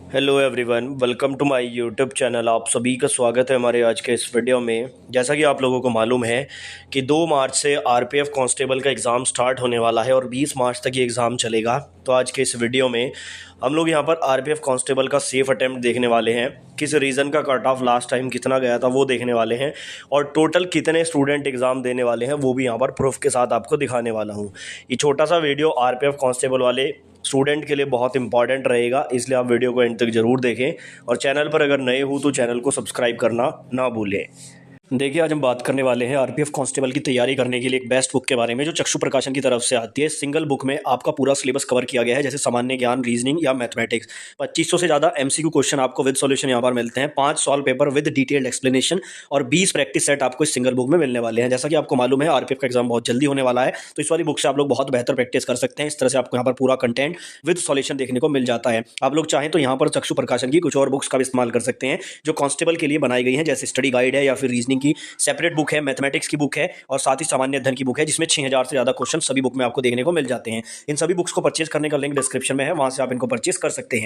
Hello everyone, welcome to my YouTube channel. आप सभी का स्वागत है हमारे आज के इस वीडियो में। जैसा कि आप लोगों को मालूम है कि 2 मार्च से आरपीएफ कांस्टेबल का एग्ज़ाम स्टार्ट होने वाला है और 20 मार्च तक ये एग्ज़ाम चलेगा। तो आज के इस वीडियो में हम लोग यहाँ पर आरपीएफ कांस्टेबल का सेफ अटेम्प्ट देखने वाले हैं, किस रीज़न का कट ऑफ लास्ट टाइम कितना गया था वो देखने वाले हैं, और टोटल कितने स्टूडेंट एग्ज़ाम देने वाले हैं वो भी यहाँ पर प्रूफ के साथ आपको दिखाने वाला हूँ। ये छोटा सा वीडियो आरपीएफ कांस्टेबल वाले स्टूडेंट के लिए बहुत इंपॉर्टेंट रहेगा, इसलिए आप वीडियो को एंड तक ज़रूर देखें और चैनल पर अगर नए हो तो चैनल को सब्सक्राइब करना ना भूलें। देखिए, आज हम बात करने वाले हैं आरपीएफ कांस्टेबल की तैयारी करने के लिए एक बेस्ट बुक के बारे में, जो चक्षु प्रकाशन की तरफ से आती है। सिंगल बुक में आपका पूरा सिलेबस कवर किया गया है, जैसे सामान्य ज्ञान, रीजनिंग या मैथमेटिक्स। 2500 से ज़्यादा एमसीक्यू क्वेश्चन आपको विद सॉल्यूशन यहाँ पर मिलते हैं, 5 solve paper with detailed explanation और 20 प्रैक्टिस सेट आपको इस सिंगल बुक में मिलने वाले हैं। जैसा कि आपको मालूम है, आरपीएफ का एग्जाम बहुत जल्दी होने वाला है, तो इस वाली बुक से आप लोग बहुत बेहतर प्रैक्टिस कर सकते हैं। इस तरह से आपको यहाँ पर पूरा कंटेंट विद सॉल्यूशन देखने को मिल जाता है। आप लोग चाहें तो यहाँ पर चक्षु प्रकाशन की कुछ और बुक्स का भी इस्तेमाल कर सकते हैं, जो कांस्टेबल के लिए बनाई गई हैं, जैसे स्टडी गाइड है या फिर रीजनिंग की सेपरेट बुक है, मैथमेटिक्स की बुक है और साथ ही सामान्य अध्ययन की बुक है, जिसमें 6000 से ज़्यादा क्वेश्चन सभी बुक में आपको देखने को मिल जाते हैं। इन सभी बुक्स को परचेज करने का लिंक डिस्क्रिप्शन में है, वहां से आप इनको परचेज कर सकते हैं।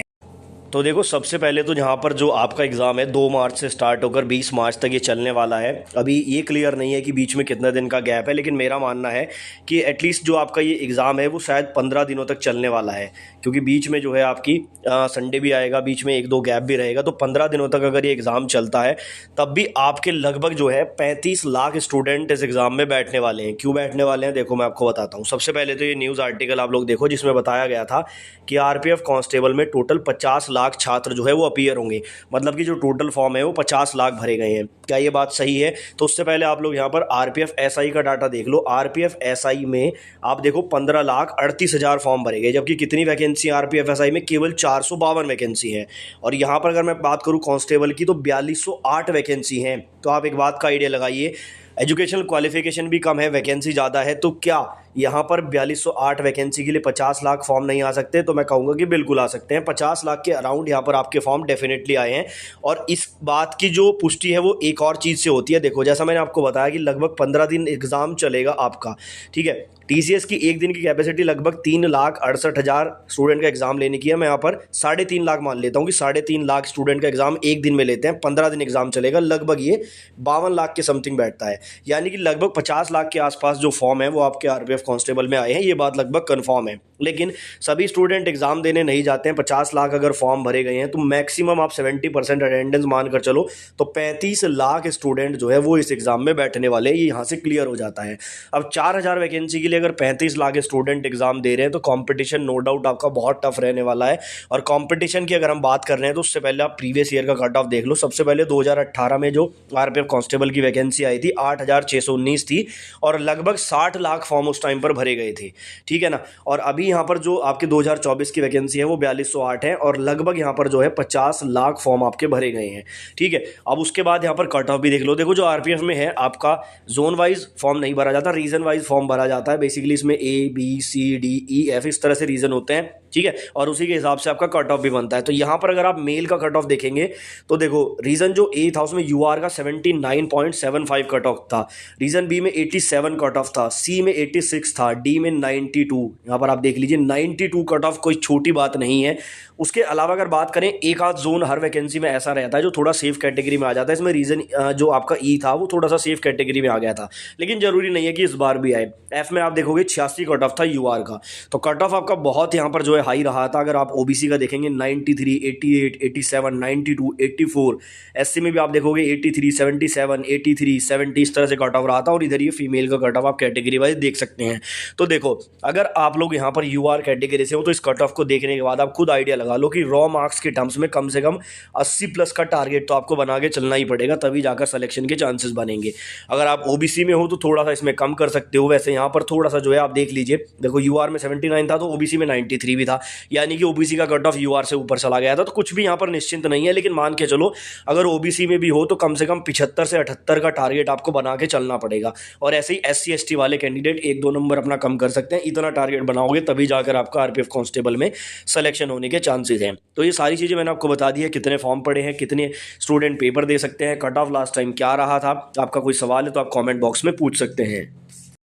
तो देखो, सबसे पहले तो यहाँ पर जो आपका एग्ज़ाम है 2 मार्च से स्टार्ट होकर 20 मार्च तक ये चलने वाला है। अभी ये क्लियर नहीं है कि बीच में कितने दिन का गैप है, लेकिन मेरा मानना है कि एटलीस्ट जो आपका ये एग्ज़ाम है वो शायद 15 दिनों तक चलने वाला है, क्योंकि बीच में जो है आपकी संडे भी आएगा, बीच में 1-2 गैप भी रहेगा। तो 15 दिनों तक अगर ये एग्ज़ाम चलता है तब भी आपके लगभग जो है 35 लाख स्टूडेंट इस एग्ज़ाम में बैठने वाले हैं। क्यों बैठने वाले हैं, देखो मैं आपको बताता हूँ। सबसे पहले तो ये न्यूज़ आर्टिकल आप लोग देखो, जिसमें बताया गया था कि आरपीएफ कांस्टेबल में टोटल 50 लाख छात्र जो है वो अपीयर होंगे। मतलब कि जो टोटल फॉर्म है वो 50 लाख भरे गए हैं। क्या ये बात सही है? तो उससे पहले आप लोग यहाँ पर आरपीएफ एसआई का डाटा देख लो। आरपीएफ एसआई में आप देखो 15,38,000 फॉर्म भरे गए, जबकि कितनी वैकेंसी आरपीएफ एसआई में? केवल 452 वैकेंसी है। और यहाँ पर अगर मैं बात करूँ कांस्टेबल की, तो 4208 वैकेंसी है। तो आप एक बात का आइडिया लगाइए, एजुकेशनल क्वालिफिकेशन भी कम है, वैकेंसी ज़्यादा है, तो क्या यहाँ पर 4208 वैकेंसी के लिए 50 लाख फॉर्म नहीं आ सकते? तो मैं कहूँगा कि बिल्कुल आ सकते हैं। 50 लाख के अराउंड यहाँ पर आपके फॉर्म डेफिनेटली आए हैं। और इस बात की जो पुष्टि है वो एक और चीज़ से होती है। देखो, जैसा मैंने आपको बताया कि लगभग 15 दिन एग्ज़ाम चलेगा आपका, ठीक है। टीसीएस की एक दिन की कैपेसिटी लगभग 3,68,000 स्टूडेंट का एग्जाम लेने की है। मैं यहाँ पर 3.5 लाख मान लेता हूँ कि 3.5 लाख स्टूडेंट का एग्जाम एक दिन में लेते हैं। 15 दिन एग्जाम चलेगा, लगभग ये 52 लाख के समथिंग बैठता है। यानी कि लगभग 50 लाख के आसपास जो फॉर्म है वो आपके आरपीएफ कांस्टेबल में आए हैं, ये बात लगभग कंफर्म है। लेकिन सभी स्टूडेंट एग्जाम देने नहीं जाते हैं। 50 लाख अगर फॉर्म भरे गए हैं तो मैक्सिमम आप 70% अटेंडेंस मानकर चलो, तो 35 लाख स्टूडेंट जो है वो इस एग्जाम में बैठने वाले हैं। ये यहाँ से क्लियर हो जाता है। अब 4000 वैकेंसी के लिए अगर 35 लाख स्टूडेंट एग्जाम दे रहे हैं तो कंपटीशन नो डाउट आपका बहुत टफ रहने वाला है। और कंपटीशन की अगर हम बात कर रहे हैं तो उससे पहले आप प्रीवियस ईयर का कट ऑफ देख लो। सबसे पहले 2018 में जो आरपीएफ कांस्टेबल की वैकेंसी आई थी 8619 थी और लगभग 60 लाख फॉर्म उस टाइम पर भरे गए थे, ठीक है ना। और अभी यहाँ पर जो आपके 2024 की वैकेंसी है वो 4208 है और लगभग यहाँ पर जो है 50 लाख फॉर्म आपके भरे गए हैं, ठीक है। अब उसके बाद यहाँ पर कट ऑफ भी देख लो। देखो, जो आरपीएफ में है आपका जोन वाइज फॉर्म नहीं भरा जाता, रीजन वाइज फॉर्म भरा जाता है। बेसिकली इसमें ABCDEF इस तरह से रीजन होते हैं, ठीक है, और उसी के हिसाब से आपका कट ऑफ भी बनता है। तो यहाँ पर अगर आप मेल का कट ऑफ देखेंगे तो देखो, रीजन जो ए था उसमें यूआर का 79.75 कट ऑफ था, रीजन बी में 87 कट ऑफ था, सी में 86 था, डी में 92। यहाँ पर आप देख लीजिए 92 कट ऑफ कोई छोटी बात नहीं है। उसके अलावा अगर बात करें, एक आध जोन हर वैकेंसी में ऐसा रहता है जो थोड़ा सेफ कैटेगरी में आ जाता है। इसमें रीजन जो आपका ई था वो थोड़ा सा सेफ कैटेगरी में आ गया था, लेकिन जरूरी नहीं है कि इस बार भी आए। एफ में आप देखोगे 86 कट ऑफ था यूआर का, तो कट ऑफ आपका बहुत यहाँ पर जो है हाई रहा था। अगर आप ओबीसी का देखेंगे 93, 88, 87, 92, 84, एससी में भी आप देखोगे 83, 77, 83, 70 इस तरह से कट ऑफ रहा था। और इधर ये फीमेल का कट ऑफ आप कैटेगरी वाइज देख सकते हैं। तो देखो, अगर आप लोग यहाँ पर यूआर कैटेगरी से हो तो इस कट ऑफ को देखने के बाद आप खुद आइडिया लगा लो कि रॉ मार्क्स के टर्म्स में कम से कम 80 प्लस का टारगेट तो आपको बना के चलना ही पड़ेगा, तभी जाकर सिलेक्शन के चांसेस बनेंगे। अगर आप ओबीसी में हो तो थोड़ा सा इसमें कम कर सकते हो। वैसे यहाँ पर थोड़ा सा जो है आप देख लीजिए, देखो यूआर में 79 था तो ओबीसी में 93 भी था, यानी कि ओबीसी का कट ऑफ यूआर से ऊपर चला गया था। तो कुछ भी यहाँ पर निश्चिंत नहीं है, लेकिन मान के चलो अगर ओबीसी में भी हो तो कम से कम 75 से 78 का टारगेट आपको बना के चलना पड़ेगा। और ऐसे ही एससी एसटी वाले कैंडिडेट 1-2 नंबर अपना कम कर सकते हैं। इतना टारगेट बनाओगे तभी जाकर आपका आरपीएफ कांस्टेबल में सिलेक्शन होने के चांसेस हैं। तो ये सारी चीज़ें मैंने आपको बता दी है, कितने फॉर्म पड़े हैं, कितने स्टूडेंट पेपर दे सकते हैं, कट ऑफ लास्ट टाइम क्या रहा था। आपका कोई सवाल है तो आप कमेंट बॉक्स में पूछ सकते हैं।